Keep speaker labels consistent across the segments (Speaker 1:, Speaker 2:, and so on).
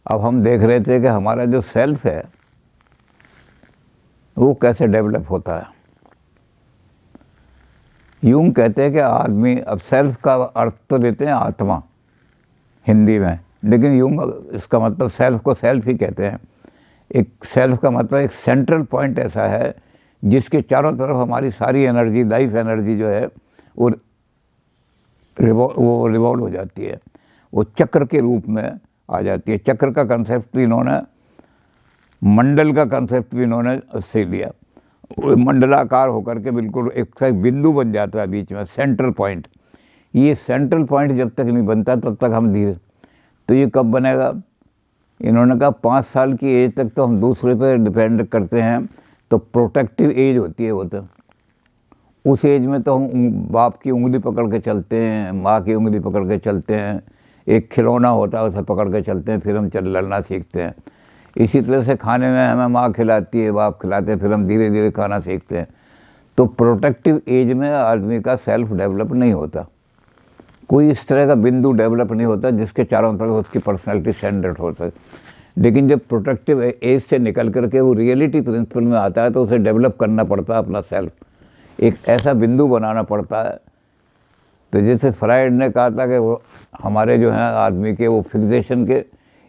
Speaker 1: अब हम देख रहे थे कि हमारा जो सेल्फ है वो कैसे डेवलप होता है। यूं कहते हैं कि आदमी, अब सेल्फ का अर्थ तो लेते हैं आत्मा हिंदी में, लेकिन यूं इसका मतलब सेल्फ को सेल्फ ही कहते हैं। एक सेल्फ का मतलब एक सेंट्रल पॉइंट ऐसा है जिसके चारों तरफ हमारी सारी एनर्जी, लाइफ एनर्जी जो है वो रिवॉल्व हो जाती है, वो चक्र के रूप में आ जाती है। चक्र का कंसेप्ट भी इन्होंने, मंडल का कंसेप्ट भी इन्होंने उससे लिया। वो मंडलाकार होकर के बिल्कुल एक बिंदु बन जाता है बीच में, सेंट्रल पॉइंट। ये सेंट्रल पॉइंट जब तक नहीं बनता तब तक हम धीरे, तो ये कब बनेगा? इन्होंने कहा 5 साल की एज तक तो हम दूसरे पर डिपेंड करते हैं, तो प्रोटेक्टिव एज होती है वो। तो उस एज में तो हम बाप की उंगली पकड़ के चलते हैं, माँ की उंगली पकड़ के चलते हैं, एक खिलौना होता है उसे पकड़ के चलते हैं, फिर हम लड़ना सीखते हैं। इसी तरह से खाने में हमें माँ खिलाती है, बाप खिलाते हैं, फिर हम धीरे धीरे खाना सीखते हैं। तो प्रोटेक्टिव एज में आदमी का सेल्फ डेवलप नहीं होता, कोई इस तरह का बिंदु डेवलप नहीं होता जिसके चारों तरफ उसकी पर्सनैलिटी स्टैंडर्ड हो सके। लेकिन जब प्रोटेक्टिव एज से निकल करके वो रियलिटी प्रिंसिपल में आता है तो उसे डेवलप करना पड़ता है अपना सेल्फ, एक ऐसा बिंदु बनाना पड़ता है। तो जैसे फ्राइड ने कहा था कि वो हमारे जो हैं आदमी के वो फिक्सेशन के,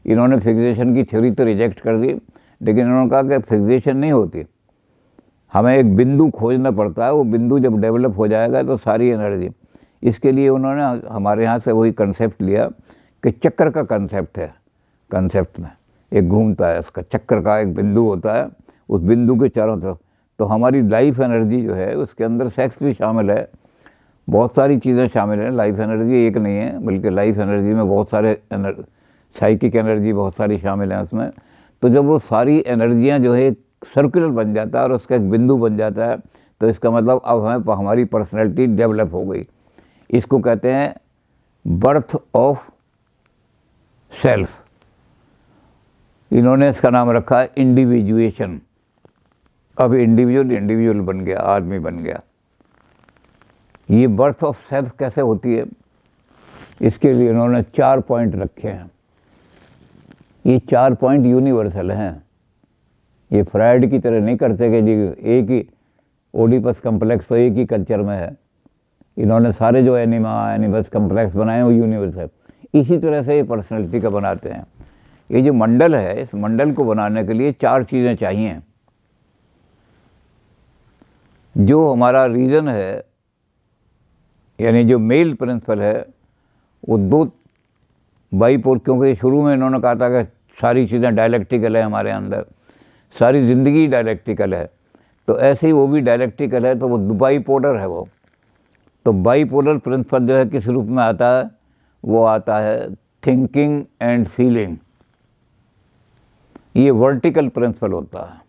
Speaker 1: इन्होंने फिक्सेशन की थ्योरी तो रिजेक्ट कर दी, लेकिन इन्होंने कहा कि फिक्सेशन नहीं होती, हमें एक बिंदु खोजना पड़ता है। वो बिंदु जब डेवलप हो जाएगा तो सारी एनर्जी, इसके लिए उन्होंने हमारे यहाँ से वही कंसेप्ट लिया कि चक्र का कंसेप्ट है। कंसेप्ट में एक घूमता है, उसका चक्र का एक बिंदु होता है, उस बिंदु के चारों तरफ। तो हमारी लाइफ एनर्जी जो है उसके अंदर सेक्स भी शामिल है, बहुत सारी चीज़ें शामिल हैं। लाइफ एनर्जी एक नहीं है, बल्कि लाइफ एनर्जी में बहुत सारे साइकिक एनर्जी बहुत सारी शामिल हैं उसमें। तो जब वो सारी एनर्जियाँ जो है सर्कुलर बन जाता है और उसका एक बिंदु बन जाता है, तो इसका मतलब अब हमें हमारी पर्सनैलिटी डेवलप हो गई। इसको कहते हैं बर्थ ऑफ सेल्फ। इन्होंने इसका नाम रखा है इंडिविजुएशन। अब इंडिविजुअल बन गया, आदमी बन गया। ये बर्थ ऑफ सेल्फ कैसे होती है, इसके लिए इन्होंने 4 पॉइंट रखे हैं। ये 4 पॉइंट यूनिवर्सल हैं। ये फ्राइड की तरह नहीं करते कि जी एक ही ओडिपस कम्प्लेक्स तो एक ही कल्चर में है। इन्होंने सारे जो एनिमस कम्प्लेक्स बनाए वो यूनिवर्सल, इसी तरह से ये पर्सनैलिटी का बनाते हैं। ये जो मंडल है, इस मंडल को बनाने के लिए 4 चीज़ें चाहिए। जो हमारा रीजन है, यानी जो मेल प्रिंसिपल है, वो 2 बाईपोल, क्योंकि शुरू में इन्होंने कहा था कि सारी चीज़ें डायलेक्टिकल है, हमारे अंदर सारी ज़िंदगी डायलेक्टिकल है, तो ऐसे ही वो भी डायलेक्टिकल है, तो वो बाईपोलर है वो। तो बाईपोलर प्रिंसिपल जो है किस रूप में आता है? वो आता है थिंकिंग एंड फीलिंग। ये वर्टिकल प्रिंसिपल होता है,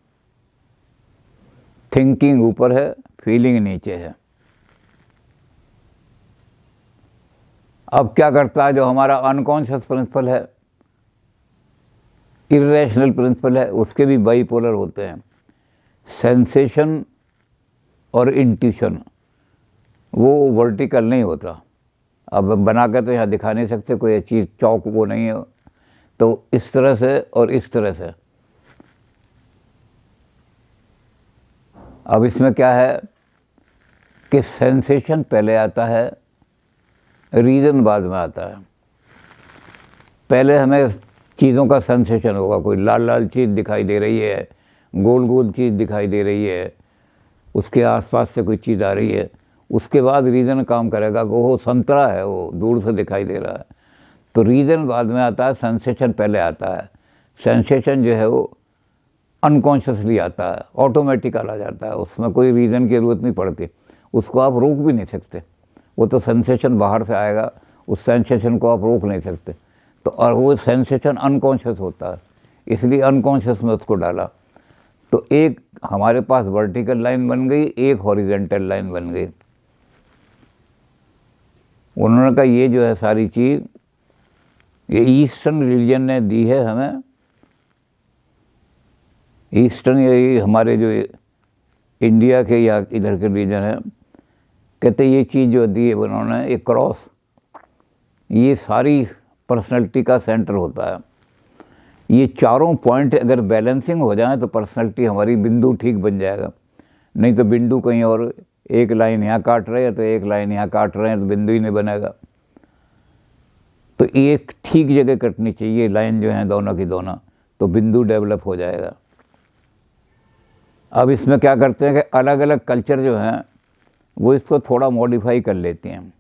Speaker 1: थिंकिंग ऊपर है, फीलिंग नीचे है। अब क्या करता है, जो हमारा अनकॉन्शियस प्रिंसिपल है, इरेशनल प्रिंसिपल है, उसके भी बाईपोलर होते हैं, सेंसेशन और इंट्यूशन। वो वर्टिकल नहीं होता। अब बना के तो यहाँ दिखा नहीं सकते, कोई चीज़ चौक वो नहीं है। तो इस तरह से और इस तरह से। अब इसमें क्या है कि सेंसेशन पहले आता है, रीज़न बाद में आता है। पहले हमें चीज़ों का सेंसेशन होगा, कोई लाल लाल चीज़ दिखाई दे रही है, गोल गोल चीज़ दिखाई दे रही है, उसके आसपास से कोई चीज़ आ रही है। उसके बाद रीज़न काम करेगा कि वो संतरा है, वो दूर से दिखाई दे रहा है। तो रीज़न बाद में आता है, सेंसेशन पहले आता है। सेंसेशन जो है वो अनकॉन्शियसली आता है, ऑटोमेटिकल आ जाता है, उसमें कोई रीज़न की ज़रूरत नहीं पड़ती, उसको आप रोक भी नहीं सकते। वो तो सेंसेशन बाहर से आएगा, उस सेंसेशन को आप रोक नहीं सकते। तो और वो सेंसेशन अनकॉन्शियस होता है, इसलिए अनकॉन्शियस में उसको डाला। तो एक हमारे पास वर्टिकल लाइन बन गई, एक हॉरिजेंटल लाइन बन गई। उन्होंने कहा ये जो है सारी चीज़, ये ईस्टर्न रिलीजन ने दी है हमें। ईस्टर्न, ये हमारे जो इंडिया के या इधर के रीजन है, कहते ये चीज़ जो दी है उन्होंने, एक क्रॉस, ये सारी पर्सनैलिटी का सेंटर होता है। ये चारों पॉइंट अगर बैलेंसिंग हो जाए तो पर्सनैलिटी हमारी बिंदु ठीक बन जाएगा। नहीं तो बिंदु कहीं और, एक लाइन यहाँ काट रहे हैं तो एक लाइन यहाँ काट रहे हैं तो बिंदु ही नहीं बनेगा। तो एक ठीक जगह कटनी चाहिए लाइन जो है दोनों की दोनों, तो बिंदु डेवलप हो जाएगा। अब इसमें क्या करते हैं कि अलग अलग कल्चर जो हैं वो इसको थोड़ा मॉडिफाई कर लेते हैं।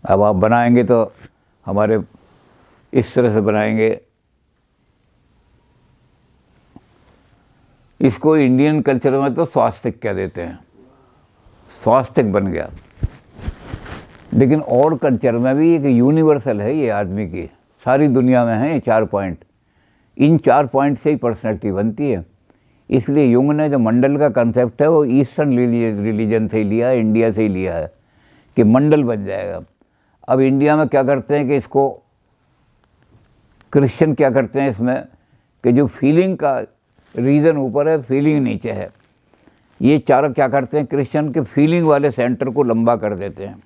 Speaker 1: अब आप बनाएंगे तो हमारे इस तरह से बनाएंगे, इसको इंडियन कल्चर में तो स्वास्तिक कह देते हैं, स्वास्तिक बन गया। लेकिन और कल्चर में भी एक यूनिवर्सल है ये आदमी की, सारी दुनिया में है ये 4 पॉइंट। इन 4 पॉइंट से ही पर्सनैलिटी बनती है। इसलिए युंग ने जो मंडल का कंसेप्ट है वो ईस्टर्न रिलीजन से ही लिया है, इंडिया से ही लिया है कि मंडल बन जाएगा। अब इंडिया में क्या करते हैं कि इसको क्रिश्चियन क्या करते हैं इसमें कि जो फीलिंग का रीज़न ऊपर है, फीलिंग नीचे है। ये चारों क्या करते हैं, क्रिश्चियन के फीलिंग वाले सेंटर को लंबा कर देते हैं,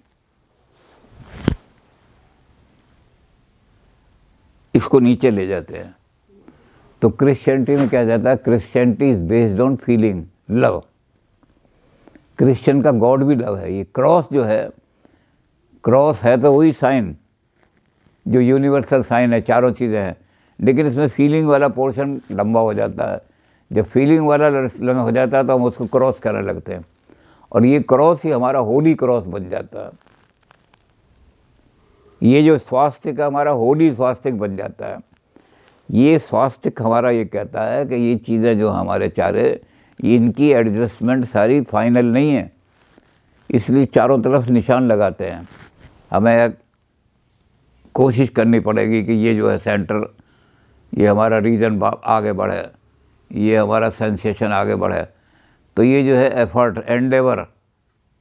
Speaker 1: इसको नीचे ले जाते हैं। तो क्रिश्चियनिटी में क्या जाता है, Christianity is based on feeling, love. Christian का गॉड भी लव है। ये क्रॉस जो है, क्रॉस है तो वही साइन जो यूनिवर्सल साइन है, चारों चीज़ें हैं, लेकिन इसमें फीलिंग वाला पोर्शन लंबा हो जाता है। जब फीलिंग वाला लंबा हो जाता है तो हम उसको क्रॉस करने लगते हैं, और ये क्रॉस ही हमारा होली क्रॉस बन जाता है। ये जो स्वास्थ्य का हमारा होली स्वास्थ्य बन जाता है। ये स्वास्थ्य हमारा ये कहता है कि ये चीज़ें जो हमारे चारे, इनकी एडजस्टमेंट सारी फाइनल नहीं है, इसलिए चारों तरफ निशान लगाते हैं। हमें कोशिश करनी पड़ेगी कि ये जो है सेंटर, ये हमारा रीजन आगे बढ़े, ये हमारा सेंसेशन आगे बढ़े। तो ये जो है एफर्ट, एंडेवर,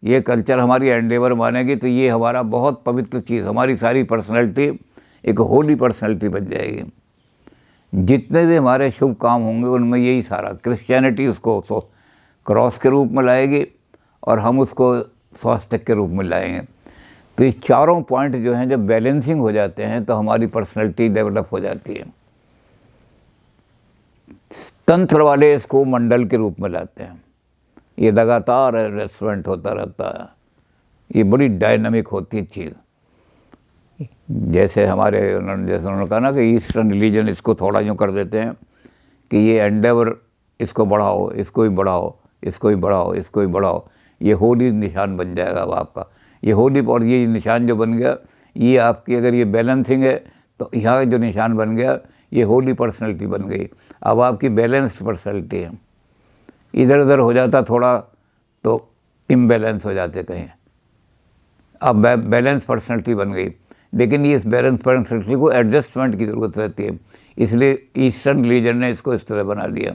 Speaker 1: ये कल्चर हमारी एंडेवर मानेगी तो ये हमारा बहुत पवित्र चीज़, हमारी सारी पर्सनैलिटी एक होली पर्सनैलिटी बन जाएगी। जितने भी हमारे शुभ काम होंगे उनमें यही सारा, क्रिश्चियनिटी उसको क्रॉस के रूप में लाएगी और हम उसको स्वास्थ्य के रूप में लाएंगे। तो ये चारों पॉइंट जो हैं जब बैलेंसिंग हो जाते हैं तो हमारी पर्सनैलिटी डेवलप हो जाती है। तंत्र वाले इसको मंडल के रूप में लाते हैं। ये लगातार रेस्टोरेंट होता रहता है, ये बड़ी डायनामिक होती है चीज़। जैसे उन्होंने कहा ना कि ईस्टर्न रिलीजन इसको थोड़ा यूँ कर देते हैं कि ये एंडेवर, इसको बढ़ाओ, इसको ही बढ़ाओ, इसको ही बढ़ाओ, इसको ही बढ़ाओ, ये होली निशान बन जाएगा अब आपका। ये होली, और ये निशान जो बन गया, ये आपकी अगर ये बैलेंसिंग है तो यहाँ जो निशान बन गया ये होली पर्सनैलिटी बन गई। अब आपकी बैलेंस्ड पर्सनैलिटी है। इधर उधर हो जाता थोड़ा तो इम्बैलेंस हो जाते कहीं, अब बैलेंस पर्सनैलिटी बन गई। लेकिन ये इस बैलेंस पर्सनैलिटी को एडजस्टमेंट की ज़रूरत रहती है, इसलिए ईस्टर्न रिलीजन ने इसको इस तरह बना दिया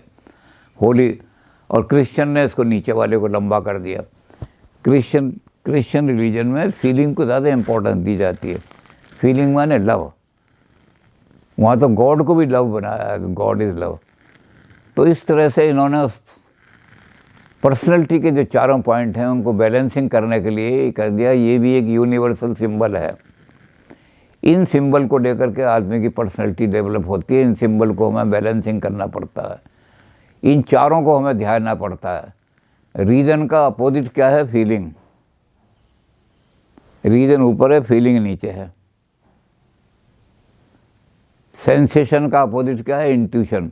Speaker 1: होली, और क्रिश्चियन ने इसको नीचे वाले को लंबा कर दिया। क्रिश्चियन रिलीजन में फीलिंग को ज़्यादा इम्पोर्टेंस दी जाती है। फीलिंग माने लव, वहाँ तो गॉड को भी लव बनाया है, गॉड इज़ लव। तो इस तरह से इन्होंने उस पर्सनैलिटी के जो चारों पॉइंट हैं उनको बैलेंसिंग करने के लिए कर दिया। ये भी एक यूनिवर्सल सिंबल है। इन सिंबल को लेकर के आदमी की पर्सनैलिटी डेवलप होती है। इन सिंबल को हमें बैलेंसिंग करना पड़ता है, इन चारों को हमें ध्यानना पड़ता है। रीज़न का अपोजिट क्या है, फीलिंग। रीज़न ऊपर है, फीलिंग नीचे है। सेंसेशन का अपोजिट क्या है, इंट्यूशन।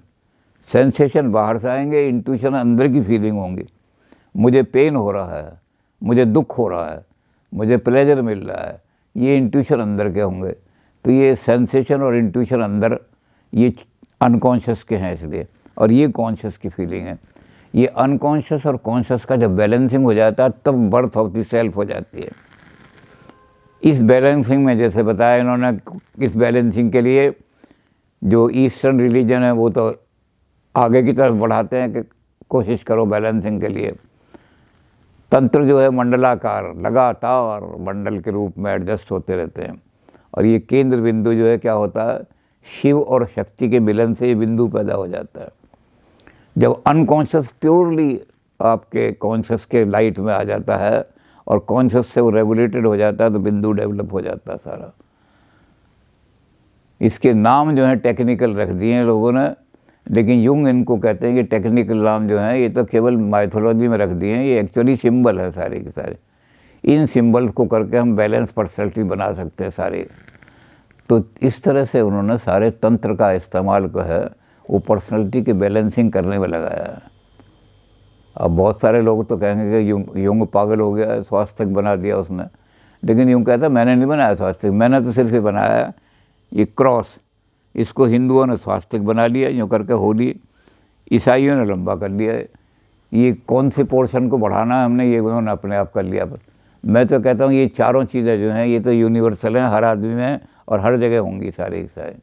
Speaker 1: सेंसेशन बाहर से आएंगे, इंट्यूशन अंदर की फीलिंग होंगी। मुझे पेन हो रहा है, मुझे दुख हो रहा है, मुझे प्लेजर मिल रहा है, ये इंट्यूशन अंदर के होंगे। तो ये सेंसेशन और इंट्यूशन अंदर, ये अनकॉन्शियस के हैं इसलिए, और ये कॉन्शियस की फीलिंग है। ये अनकॉन्शियस और कॉन्शियस का जब बैलेंसिंग हो जाता है तब बर्थ ऑफ द सेल्फ हो जाती है। इस बैलेंसिंग में जैसे बताया इन्होंने, इस बैलेंसिंग के लिए जो ईस्टर्न रिलीजन है वो तो आगे की तरफ बढ़ाते हैं कि कोशिश करो बैलेंसिंग के लिए। तंत्र जो है मंडलाकार, लगातार मंडल के रूप में एडजस्ट होते रहते हैं, और ये केंद्र बिंदु जो है क्या होता है, शिव और शक्ति के मिलन से ये बिंदु पैदा हो जाता है। जब अनकॉन्शियस प्योरली आपके कॉन्शियस के लाइट में आ जाता है और कॉन्शियस से वो रेगुलेटेड हो जाता है तो बिंदु डेवलप हो जाता है सारा। इसके नाम जो हैं टेक्निकल रख दिए हैं लोगों ने, लेकिन युंग इनको कहते हैं कि टेक्निकल नाम जो हैं ये तो केवल माइथोलॉजी में रख दिए हैं, ये एक्चुअली सिंबल है सारे के सारे। इन सिंबल्स को करके हम बैलेंस पर्सनैलिटी बना सकते हैं सारे। तो इस तरह से उन्होंने सारे तंत्र का इस्तेमाल को है वो पर्सनैलिटी की बैलेंसिंग करने में लगाया है। अब बहुत सारे लोग तो कहेंगे कि युंग पागल हो गया, स्वास्थ्य बना दिया उसने, लेकिन यूँ कहता मैंने नहीं बनाया स्वास्थ्य, मैंने तो सिर्फ ये बनाया ये क्रॉस, इसको हिंदुओं ने स्वास्थ्य बना लिया, यूँ करके होली ईसाइयों ने लंबा कर लिया। ये कौन से पोर्शन को बढ़ाना है हमने, ये उन्होंने अपने आप कर लिया। पर मैं तो कहता हूँ ये चारों चीज़ें जो हैं ये तो यूनिवर्सल हैं, हर आदमी में और हर जगह होंगी सारे की सारे।